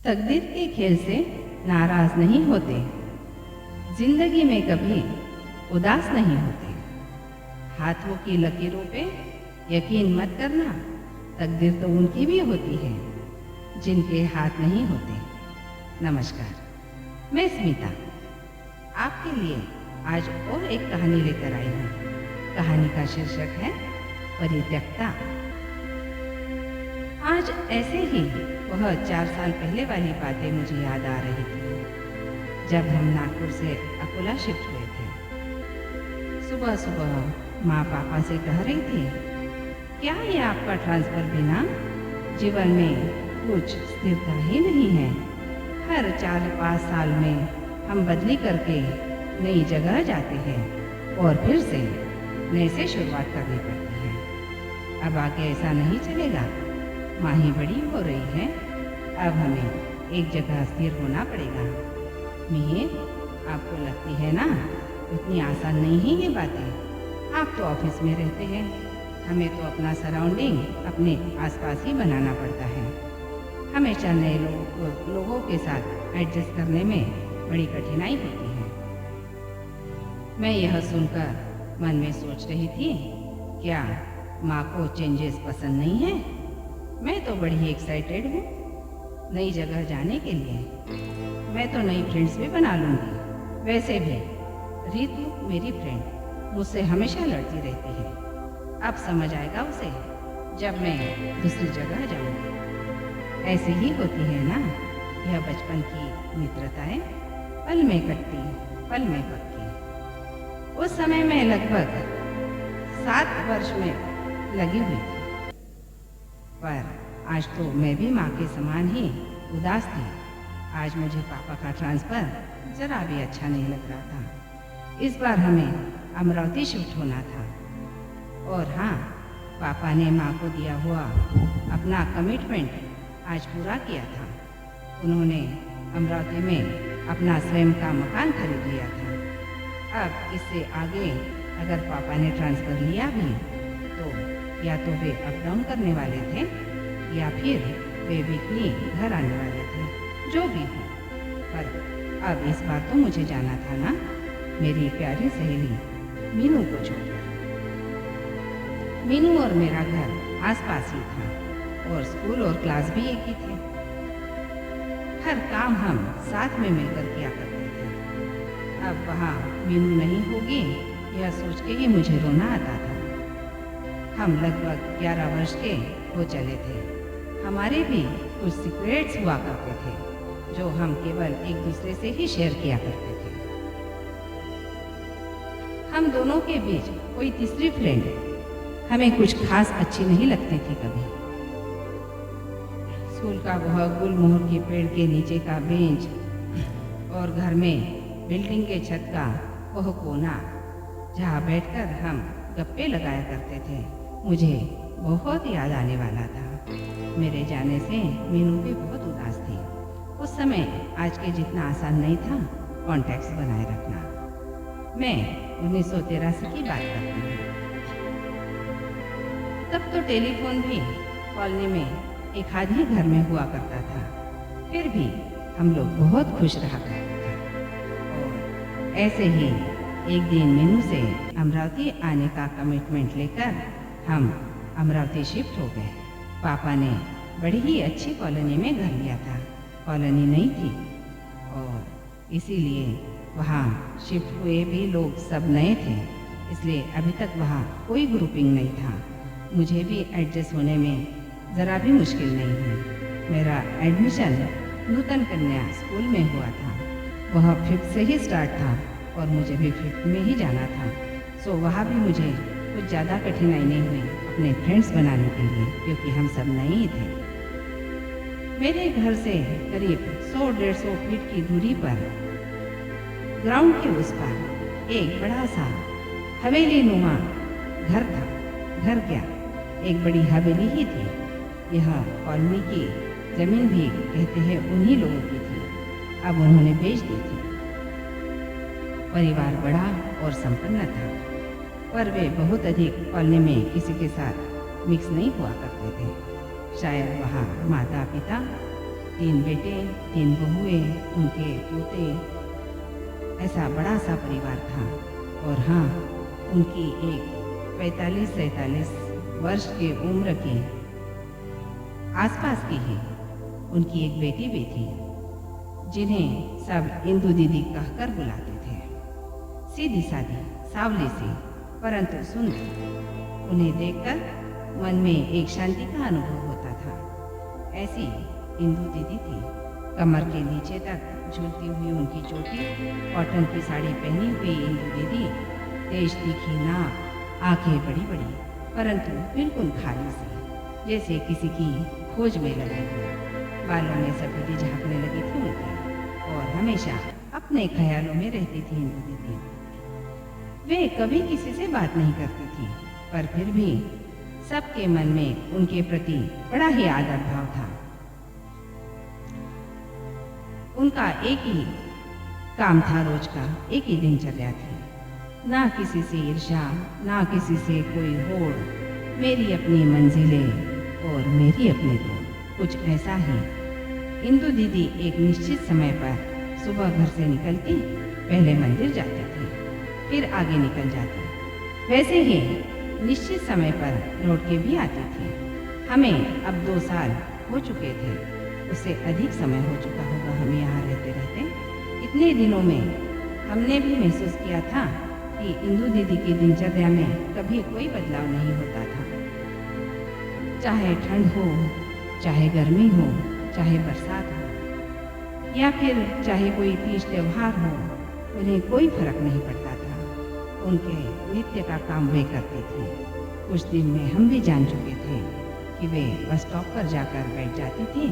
तकदीर के खेल से नाराज नहीं होते, जिंदगी में कभी उदास नहीं होते। हाथों की लकीरों पे यकीन मत करना, तकदीर तो उनकी भी होती है जिनके हाथ नहीं होते। नमस्कार, मैं स्मिता आपके लिए आज और एक कहानी लेकर आई हूँ। कहानी का शीर्षक है परित्यक्ता। आज ऐसे ही वह 4 साल पहले वाली बातें मुझे याद आ रही थी, जब हम नागपुर से अकोला शिफ्ट हुए थे। सुबह सुबह माँ पापा से कह रही थी, क्या ये आपका ट्रांसफर बिना जीवन में कुछ स्थिरता ही नहीं है। हर 4-5 साल में हम बदली करके नई जगह जाते हैं और फिर से नए से शुरुआत करनी पड़ती है। अब आगे ऐसा नहीं चलेगा। माँ ही बड़ी हो रही है, अब हमें एक जगह स्थिर होना पड़ेगा। मिहिर, आपको लगती है ना इतनी आसान नहीं है ये बातें। आप तो ऑफिस में रहते हैं, हमें तो अपना सराउंडिंग अपने आसपास ही बनाना पड़ता है। हमेशा नए लोगों के साथ एडजस्ट करने में बड़ी कठिनाई होती है। मैं यह सुनकर मन में सोच रही थी, क्या माँ को चेंजेस पसंद नहीं है। मैं तो बड़ी एक्साइटेड हूँ नई जगह जाने के लिए। मैं तो नई फ्रेंड्स भी बना लूँगी। वैसे भी रीतू मेरी फ्रेंड मुझसे हमेशा लड़ती रहती है। अब समझ आएगा उसे जब मैं दूसरी जगह जाऊँगी। ऐसी ही होती है ना यह बचपन की मित्रताएं, पल में कटती पल में पक्की। उस समय मैं लगभग 7 वर्ष में लगी हुई थी, पर आज तो मैं भी माँ के समान ही उदास थी। आज मुझे पापा का ट्रांसफर जरा भी अच्छा नहीं लग रहा था। इस बार हमें अमरावती शिफ्ट होना था और हाँ, पापा ने माँ को दिया हुआ अपना कमिटमेंट आज पूरा किया था। उन्होंने अमरावती में अपना स्वयं का मकान खरीद लिया था। अब इससे आगे अगर पापा ने ट्रांसफ़र लिया भी तो या तो वे अप डाउन करने वाले थे या फिर वे वीकली घर आने वाले थे, जो भी हो। पर अब इस बार तो मुझे जाना था ना, मेरी प्यारी सहेली मीनू को छोड़कर। मीनू और मेरा घर आसपास ही था और स्कूल और क्लास भी एक ही थे। हर काम हम साथ में मिलकर किया करते थे। अब वहाँ मीनू नहीं होगी यह सोच के ही मुझे रोना आता था। हम लगभग 11 वर्ष के हो चले थे। हमारे भी कुछ सीक्रेट्स हुआ करते थे जो हम केवल एक दूसरे से ही शेयर किया करते थे। हम दोनों के बीच कोई तीसरी फ्रेंड हमें कुछ खास अच्छी नहीं लगती थी कभी। स्कूल का वह गुलमोहर के पेड़ के नीचे का बेंच और घर में बिल्डिंग के छत का वह कोना जहाँ बैठकर हम गप्पे लगाया करते थे, मुझे बहुत याद आने वाला था। मेरे जाने से मीनू भी बहुत उदास थी। उस समय आज के जितना आसान नहीं था कॉन्टैक्ट्स बनाए रखना। मैं 1983 की बात करती हूँ। तब तो टेलीफोन भी कॉलोनी में एक आध ही घर में हुआ करता था, फिर भी हम लोग बहुत खुश रहा करते थे। और ऐसे ही एक दिन मीनू से अमरावती आने का कमिटमेंट लेकर हम अमरावती शिफ्ट हो गए। पापा ने बड़ी ही अच्छी कॉलोनी में घर लिया था। कॉलोनी नहीं थी और इसीलिए वहाँ शिफ्ट हुए भी लोग सब नए थे, इसलिए अभी तक वहाँ कोई ग्रुपिंग नहीं था। मुझे भी एडजस्ट होने में ज़रा भी मुश्किल नहीं हुई। मेरा एडमिशन नूतन कन्या स्कूल में हुआ था। वह 5th से ही स्टार्ट था और मुझे भी 5th में ही जाना था। सो वहाँ भी मुझे कुछ ज़्यादा कठिनाई नहीं हुई अपने फ्रेंड्स बनाने के लिए, क्योंकि हम सब नए ही थे। मेरे घर से करीब 100-150 फीट की दूरी पर ग्राउंड के उस पार एक बड़ा सा हवेली नुमा घर था। घर क्या, एक बड़ी हवेली ही थी। यह कॉलोनी की जमीन भी कहते हैं उन्हीं लोगों की थी, अब उन्होंने बेच दी थी। परिवार बड़ा और संपन्न था, पर वे बहुत अधिक कॉलोनी में किसी के साथ मिक्स नहीं हुआ करते थे। शायद वहाँ माता पिता 3 बेटे, 3 बहुएं, उनके पोते, ऐसा बड़ा सा परिवार था। और हाँ, उनकी एक 45-47 वर्ष की उम्र की आसपास की ही उनकी एक बेटी भी थी, जिन्हें सब इंदु दीदी कहकर बुलाते थे। सीधी सादी, सावली सी, परंतु सुंदर। उन्हें देखकर मन में एक शांति का अनुभव होता था। ऐसी इंदु दीदी थी। कमर के नीचे तक झूलती हुई उनकी चोटी, कॉटन की साड़ी पहनी हुई इंदु दीदी, तेज तीखी नाक, आंखें बड़ी बड़ी परंतु बिल्कुल खाली सी, जैसे किसी की खोज में लगी हो। बालों में सफेदी झांकने लगी थी उनकी और हमेशा अपने ख्यालों में रहती थी इंदु दीदी। वे कभी किसी से बात नहीं करती थी, पर फिर भी सबके मन में उनके प्रति बड़ा ही आदर भाव था। उनका एक ही काम था, रोज का एक ही दिनचर्या थी। ना किसी से ईर्ष्या, ना किसी से कोई होड़, मेरी अपनी मंजिलें और मेरी अपनी दौड़, कुछ ऐसा ही। इंदु दीदी एक निश्चित समय पर सुबह घर से निकलती, पहले मंदिर जाती थी, फिर आगे निकल जाती। वैसे ही निश्चित समय पर लौट के भी आती थी। हमें अब 2 साल हो चुके थे, उससे अधिक समय हो चुका होगा हमें यहाँ रहते रहते। इतने दिनों में हमने भी महसूस किया था कि इंदु दीदी की दिनचर्या में कभी कोई बदलाव नहीं होता था। चाहे ठंड हो, चाहे गर्मी हो, चाहे बरसात हो, या फिर चाहे कोई तीज त्योहार हो, उन्हें कोई फर्क नहीं पड़ता था। उनके नित्य का काम वे करती थी। कुछ दिन में हम भी जान चुके थे कि वे बस स्टॉप पर जाकर बैठ जाती थी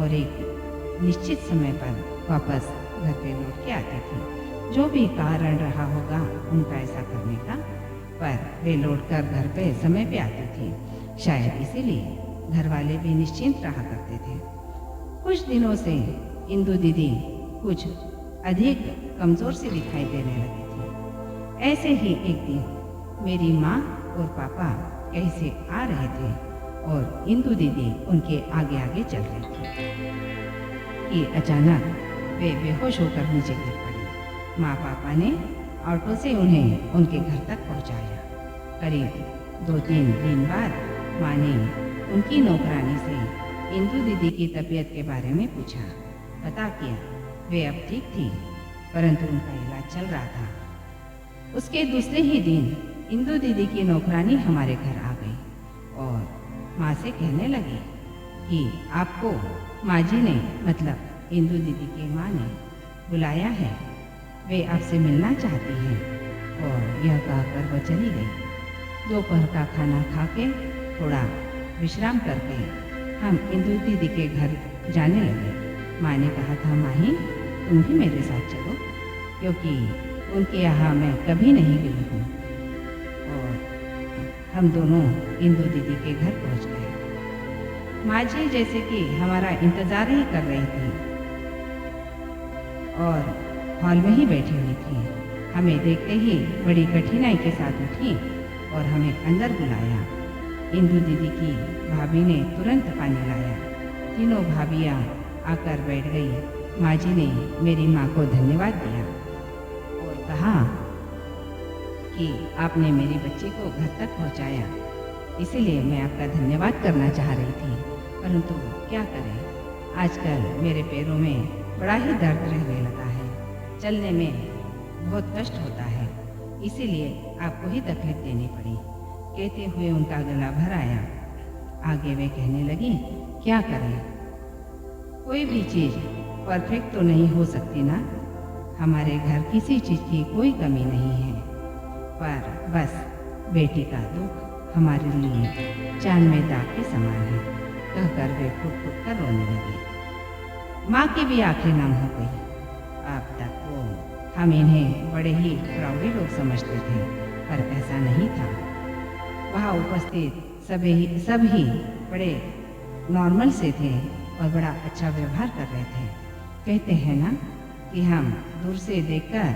और एक निश्चित समय पर वापस घर पे लौट के आती थी। जो भी कारण रहा होगा उनका ऐसा करने का, पर वे लौटकर घर पे समय पे आती थी। शायद इसीलिए घर वाले भी निश्चिंत रहा करते थे। कुछ दिनों से इंदु दीदी कुछ अधिक कमजोर सी दिखाई देने लगी थी। ऐसे ही एक दिन मेरी माँ और पापा कहीं से आ रहे थे और इंदु दीदी उनके आगे आगे चल रही थी कि अचानक वे बेहोश होकर नीचे गिर पड़ी। माँ पापा ने ऑटो से उन्हें उनके घर तक पहुँचाया। करीब 2-3 दिन बाद माँ ने उनकी नौकरानी से इंदु दीदी की तबीयत के बारे में पूछा। पता किया वे अब ठीक थी, परंतु उनका इलाज चल रहा था। उसके दूसरे ही दिन इंदु दीदी की नौकरानी हमारे घर आ गई और माँ से कहने लगी कि आपको माँ जी ने, मतलब इंदु दीदी की माँ ने बुलाया है, वे आपसे मिलना चाहती हैं। और यह कहकर वह चली गई। दोपहर का खाना खा के थोड़ा विश्राम करके हम इंदु दीदी के घर जाने लगे। माँ ने कहा था, माही तुम भी मेरे साथ चलो, क्योंकि उनके यहाँ मैं कभी नहीं गई हूँ। और हम दोनों इंदु दीदी के घर पहुँच गए। माँ जी जैसे कि हमारा इंतजार ही कर रही थी और हॉल में ही बैठी हुई थी। हमें देखते ही बड़ी कठिनाई के साथ उठी और हमें अंदर बुलाया। इंदु दीदी की भाभी ने तुरंत पानी लाया। तीनों भाभियाँ आकर बैठ गई। माँ जी ने मेरी माँ को धन्यवाद दिया और कहा कि आपने मेरी बच्ची को घर तक पहुँचाया, इसीलिए मैं आपका धन्यवाद करना चाह रही थी, परंतु क्या करें, आजकल मेरे पैरों में बड़ा ही दर्द रहने लगा है, चलने में बहुत कष्ट होता है, इसीलिए आपको ही तकलीफ देनी पड़ी। कहते हुए उनका गला भर आया। आगे वे कहने लगी, क्या करें, कोई भी चीज़ परफेक्ट तो नहीं हो सकती ना। हमारे घर किसी चीज़ की कोई कमी नहीं है, पर बस बेटी का दुख हमारे लिए चांद में दाग के समान है। कहकर वे फुट फुट कर रोने लगी। माँ की भी आंखें नम हो गई। अब तक वो हम इन्हें बड़े ही प्राउडी लोग समझते थे, पर ऐसा नहीं था। वहाँ उपस्थित सब ही बड़े नॉर्मल से थे और बड़ा अच्छा व्यवहार कर रहे थे। कहते हैं ना कि हम दूर से देखकर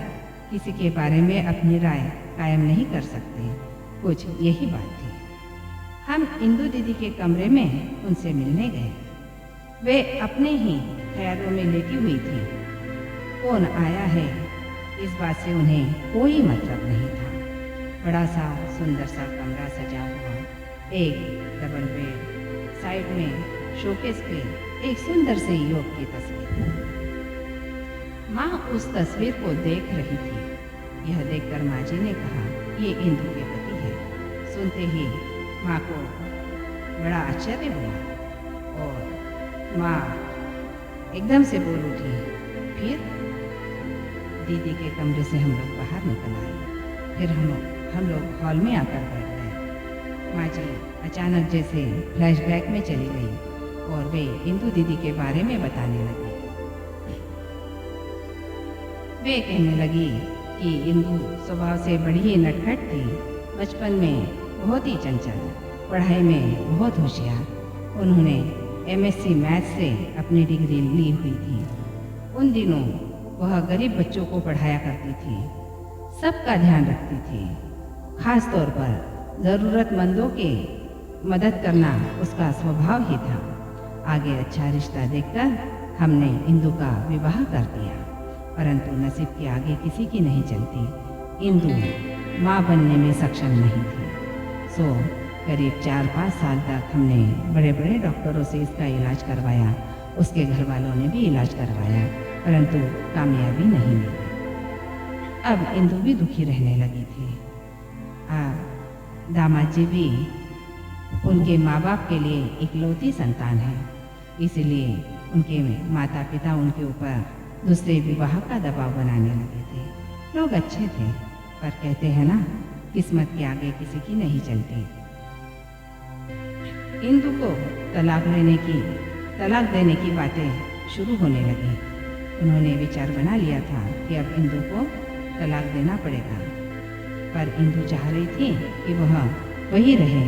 किसी के बारे में अपनी राय कायम नहीं कर सकते, कुछ यही बात थी। हम इंदु दीदी के कमरे में उनसे मिलने गए। वे अपने ही ख्यालों में लेटी हुई थी। कौन आया है इस बात से उन्हें कोई मतलब नहीं था। बड़ा सा सुंदर सा कमरा सजा हुआ, एक डबल बेड, साइड में शोकेस पे एक सुंदर से योग की तस्वीर। माँ उस तस्वीर को देख रही थी। यह देखकर माँ जी ने कहा, ये इंदु के पति है। सुनते ही माँ को बड़ा आश्चर्य हुआ और माँ एकदम से बोल उठी। फिर दीदी के कमरे से हम लोग बाहर निकल आए। फिर हम लोग हॉल में आकर बैठ गए। माँ जी अचानक जैसे फ्लैशबैक में चली गई और वे इंदु दीदी के बारे में बताने लगी। वे कहने लगी कि इंदु स्वभाव से बड़ी ही नटखट थी। बचपन में बहुत ही चंचल, पढ़ाई में बहुत होशियार। उन्होंने MSc मैथ से अपनी डिग्री ली हुई थी। उन दिनों वह गरीब बच्चों को पढ़ाया करती थी, सबका ध्यान रखती थी। खास तौर पर ज़रूरतमंदों की मदद करना उसका स्वभाव ही था। आगे अच्छा रिश्ता देखकर हमने इंदु का विवाह कर दिया, परंतु नसीब के आगे किसी की नहीं चलती। इंदु माँ बनने में सक्षम नहीं थी। सो करीब 4-5 साल तक हमने बड़े बड़े डॉक्टरों से इसका इलाज करवाया। उसके घर वालों ने भी इलाज करवाया, परंतु कामयाबी नहीं मिली। अब इंदु भी दुखी रहने लगी थी। दामाद जी भी उनके माँ बाप के लिए इकलौती संतान है, इसलिए उनके माता पिता उनके ऊपर दूसरे विवाह का दबाव बनाने लगे थे। लोग अच्छे थे, पर कहते हैं ना, किस्मत के आगे किसी की नहीं चलती। इंदु को तलाक देने की बातें शुरू होने लगी। उन्होंने विचार बना लिया था कि अब इंदु को तलाक देना पड़ेगा, पर इंदु चाह रही थी कि वह वही रहे,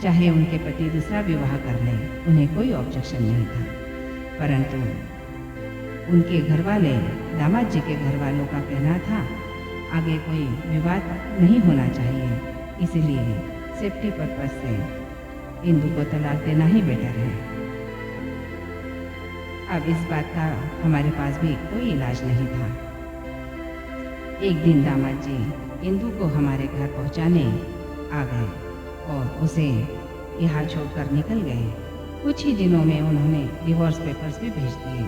चाहे उनके पति दूसरा विवाह कर लें, उन्हें कोई ऑब्जेक्शन नहीं था। परंतु उनके घर वाले, दामाद जी के घर वालों का कहना था, आगे कोई विवाद नहीं होना चाहिए, इसलिए सेफ्टी पर्पज से इंदु को तलाक देना ही बेटर है। अब इस बात का हमारे पास भी कोई इलाज नहीं था। एक दिन दामाद जी इंदु को हमारे घर पहुंचाने आ गए और उसे यहाँ छोड़कर निकल गए। कुछ ही दिनों में उन्होंने डिवोर्स पेपर्स भी भेज दिए।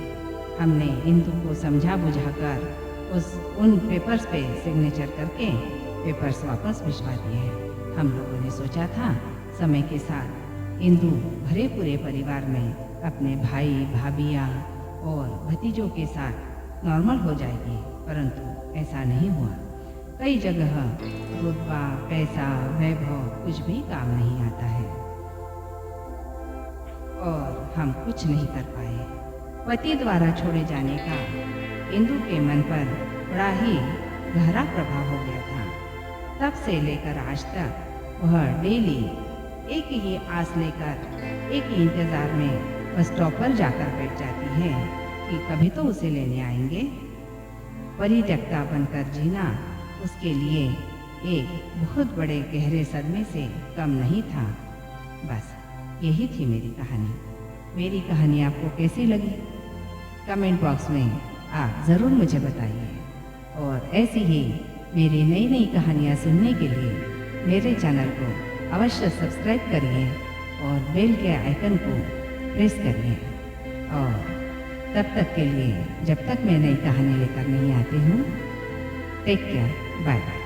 हमने इंदु को समझा बुझाकर उन पेपर्स पे सिग्नेचर करके पेपर्स वापस भिजवा दिए। हम लोगों ने सोचा था समय के साथ इंदु भरे पूरे परिवार में अपने भाई भाभियाँ और भतीजों के साथ नॉर्मल हो जाएगी, परंतु ऐसा नहीं हुआ। कई जगह रुतबा, पैसा, वैभव कुछ भी काम नहीं आता है और हम कुछ नहीं कर पाए। पति द्वारा छोड़े जाने का इंदु के मन पर बड़ा ही गहरा प्रभाव हो गया था। तब से लेकर आज तक वह डेली एक ही आस लेकर, एक ही इंतज़ार में बस स्टॉप पर जाकर बैठ जाती है कि कभी तो उसे लेने आएंगे। परित्यक्ता बनकर जीना उसके लिए एक बहुत बड़े गहरे सदमे से कम नहीं था। बस यही थी मेरी कहानी। मेरी कहानी आपको कैसी लगी? कमेंट बॉक्स में आप ज़रूर मुझे बताइए और ऐसी ही मेरी नई नई कहानियाँ सुनने के लिए मेरे चैनल को अवश्य सब्सक्राइब करिए और बेल के आइकन को प्रेस करिए। और तब तक के लिए, जब तक मैं नई कहानी लेकर नहीं आती हूँ, टेक केयर, बाय बाय।